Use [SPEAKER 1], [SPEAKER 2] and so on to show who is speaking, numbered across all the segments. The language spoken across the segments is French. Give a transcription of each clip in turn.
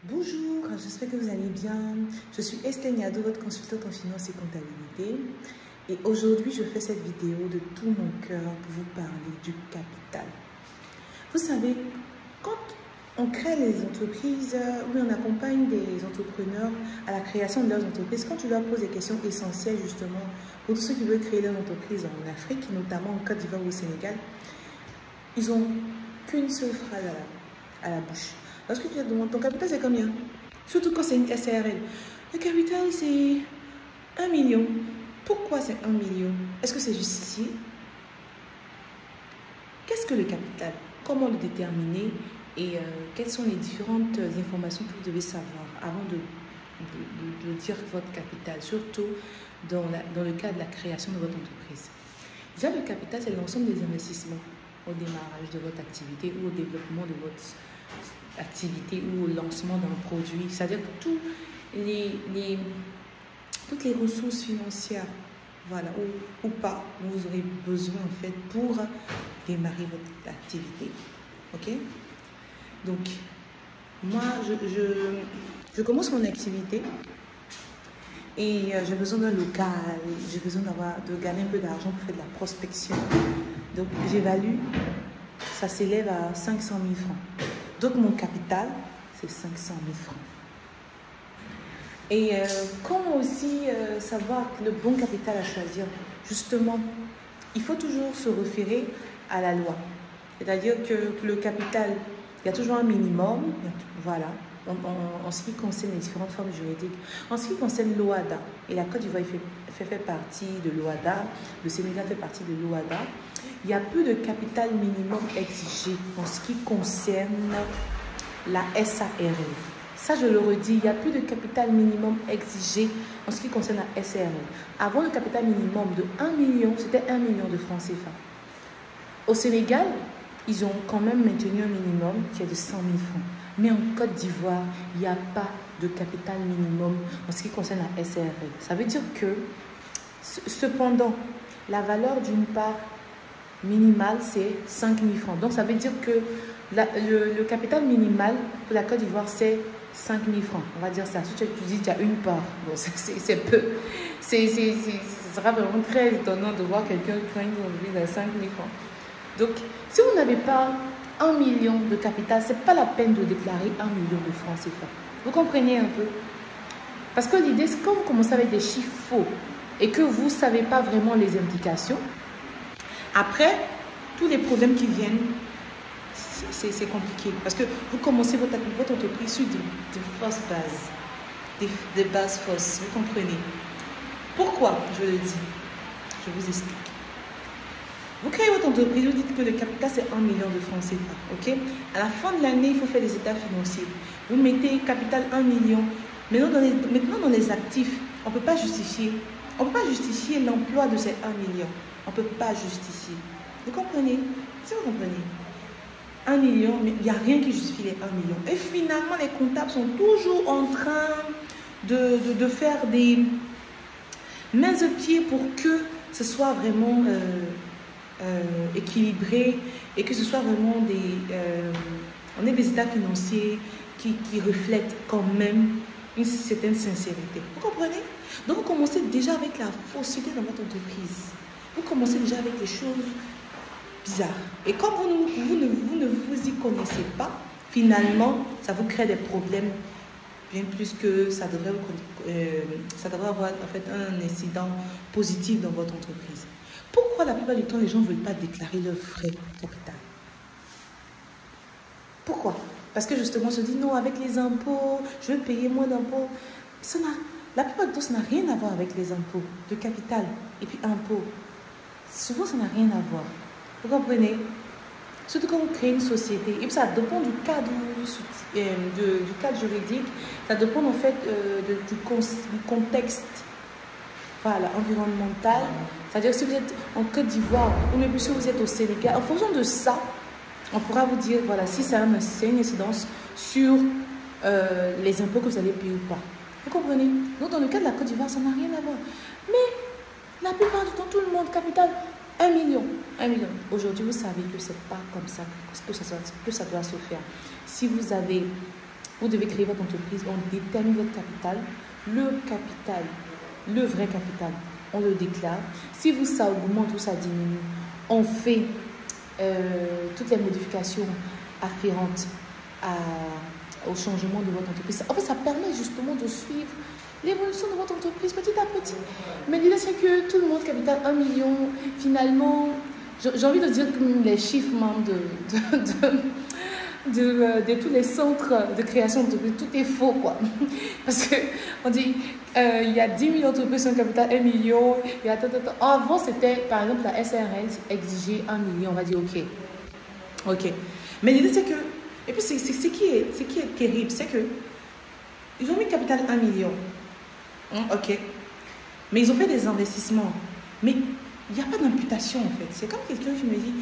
[SPEAKER 1] Bonjour, j'espère que vous allez bien. Je suis Estelle Niado, votre consultante en finance et comptabilité. Et aujourd'hui, je fais cette vidéo de tout mon cœur pour vous parler du capital. Vous savez, quand on crée les entreprises, ou on accompagne des entrepreneurs à la création de leurs entreprises, quand tu leur poses des questions essentielles justement pour tous ceux qui veulent créer leur entreprise en Afrique, notamment en Côte d'Ivoire ou au Sénégal, ils n'ont qu'une seule phrase à la bouche. Lorsque tu te demandes ton capital c'est combien? Surtout quand c'est une SARL. Le capital c'est 1 million. Pourquoi c'est 1 million? Est-ce que c'est justifié? Qu'est-ce que le capital? Comment le déterminer? Et quelles sont les différentes informations que vous devez savoir avant de dire votre capital, surtout dans le cadre de la création de votre entreprise. Déjà, le capital, c'est l'ensemble des investissements au démarrage de votre activité ou au développement de votre activité ou au lancement d'un produit. C'est-à-dire que toutes les ressources financières, voilà, ou pas, vous aurez besoin en fait pour démarrer votre activité. Ok? Donc, moi, je commence mon activité et j'ai besoin d'un local, j'ai besoin de gagner un peu d'argent pour faire de la prospection. Donc, j'évalue, ça s'élève à 500 000 francs. Donc, mon capital, c'est 500 000 francs. Et comment aussi savoir le bon capital à choisir? Justement, il faut toujours se référer à la loi. C'est-à-dire que le capital, il y a toujours un minimum, voilà, en ce qui concerne les différentes formes juridiques. En ce qui concerne l'OHADA, et la Côte d'Ivoire fait partie de l'OHADA, le Sénégal fait partie de l'OHADA, il y a plus de capital minimum exigé en ce qui concerne la SARL. Ça, je le redis, il n'y a plus de capital minimum exigé en ce qui concerne la SARL. Avant, le capital minimum de 1 million, c'était 1 million de francs CFA. Au Sénégal, ils ont quand même maintenu un minimum qui est de 100 000 francs. Mais en Côte d'Ivoire, il n'y a pas de capital minimum en ce qui concerne la SARL. Ça veut dire que, cependant, la valeur d'une part minimale, c'est 5 000 francs. Donc, ça veut dire que le capital minimal pour la Côte d'Ivoire, c'est 5 000 francs. On va dire ça. Si tu dis que tu as une part, bon, c'est peu. Ce sera vraiment très étonnant de voir quelqu'un prendre une entreprise à 5 000 francs. Donc, si vous n'avez pas 1 million de capital, ce n'est pas la peine de déclarer 1 million de francs CFA. Vous comprenez un peu? Parce que l'idée, c'est quand vous commencez avec des chiffres faux et que vous ne savez pas vraiment les implications, après, tous les problèmes qui viennent, c'est compliqué. Parce que vous commencez votre entreprise sur de fausses bases. Des bases fausses, vous comprenez? Pourquoi je le dis? Je vous explique. Vous créez votre entreprise, vous dites que le capital c'est 1 million de francs CFA. Ok? À la fin de l'année, il faut faire des états financiers. Vous mettez capital 1 million. Maintenant, dans les actifs, on ne peut pas justifier. On ne peut pas justifier l'emploi de ces 1 million. On ne peut pas justifier. Vous comprenez? Si vous comprenez. 1 million, mais il n'y a rien qui justifie les 1 million. Et finalement, les comptables sont toujours en train de faire des mains et pieds pour que ce soit vraiment équilibré et que ce soit vraiment on ait des états financiers qui reflètent quand même une certaine sincérité. Vous comprenez? Donc, vous commencez déjà avec la fausseté dans votre entreprise. Vous commencez déjà avec des choses bizarres. Et comme vous ne vous y connaissez pas, finalement, ça vous crée des problèmes bien plus que ça devrait avoir en fait un incident positif dans votre entreprise. Pourquoi la plupart du temps, les gens ne veulent pas déclarer leur frais capital? Pourquoi? Parce que justement, on se dit non, avec les impôts, je vais payer moins d'impôts. La plupart du temps, ça n'a rien à voir avec les impôts, de capital et puis impôts. Souvent, ça n'a rien à voir. Vous comprenez? Surtout quand vous créez une société. Et puis, ça dépend du cadre juridique. Ça dépend en fait du contexte, voilà, environnemental. C'est-à-dire si vous êtes en Côte d'Ivoire ou même si vous êtes au Sénégal, en fonction de ça, on pourra vous dire, voilà, si c'est une incidence sur les impôts que vous allez payer ou pas. Vous comprenez? Donc, dans le cas de la Côte d'Ivoire, ça n'a rien à voir. Mais la plupart du temps, tout le monde, capital, 1 million. 1 million. Aujourd'hui, vous savez que ce n'est pas comme ça que ça doit se faire. Si vous avez Vous devez créer votre entreprise, on détermine votre capital. Le vrai capital, on le déclare. Si vous, ça augmente ou ça diminue, on fait toutes les modifications afférentes au changement de votre entreprise. En fait, ça permet justement de suivre l'évolution de votre entreprise petit à petit. Mais l'idée, c'est que tout le monde capital 1 million, finalement, j'ai envie de dire que les chiffres même de tous les centres de création d'entreprises, tout est faux, quoi. Parce qu'on dit, il y a 10 000 entreprises sur un capital 1 million. Avant, c'était, par exemple, la SRL exigeait 1 million. On va dire, OK. Mais l'idée, c'est que, et puis, ce qui est terrible, c'est que ils ont mis capital 1 million. OK. Mais ils ont fait des investissements. Mais il n'y a pas d'imputation, en fait. C'est comme quelqu'un qui me dit,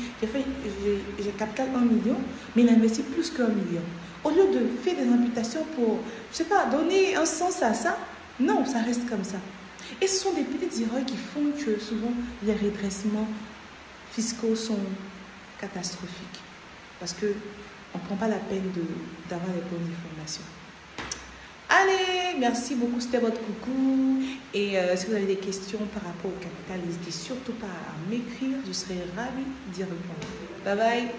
[SPEAKER 1] j'ai capital 1 million, mais il a investi plus qu'1 million. Au lieu de faire des imputations pour, je sais pas, donner un sens à ça, non, ça reste comme ça. Et ce sont des petites erreurs qui font que souvent les redressements fiscaux sont catastrophiques. Parce qu'on ne prend pas la peine d'avoir les bonnes informations. Allez, merci beaucoup, c'était votre coucou. Et si vous avez des questions par rapport au capital, n'hésitez surtout pas à m'écrire, je serai ravie d'y répondre. Bye bye.